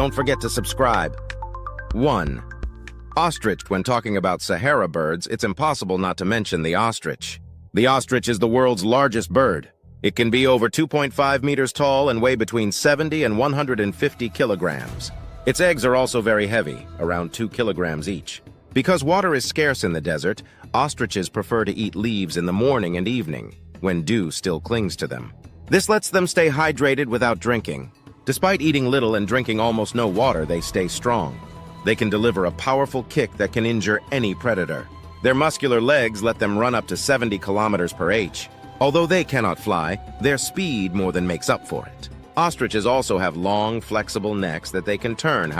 Don't forget to subscribe. 1. Ostrich. When talking about Sahara birds, it's impossible not to mention the ostrich. The ostrich is the world's largest bird. It can be over 2.5 meters tall and weigh between 70 and 150 kilograms. Its eggs are also very heavy, around 2 kilograms each. Because water is scarce in the desert, ostriches prefer to eat leaves in the morning and evening, when dew still clings to them. This lets them stay hydrated without drinking. Despite eating little and drinking almost no water, they stay strong. They can deliver a powerful kick that can injure any predator. Their muscular legs let them run up to 70 kilometers per h. Although they cannot fly, their speed more than makes up for it. Ostriches also have long, flexible necks that they can turn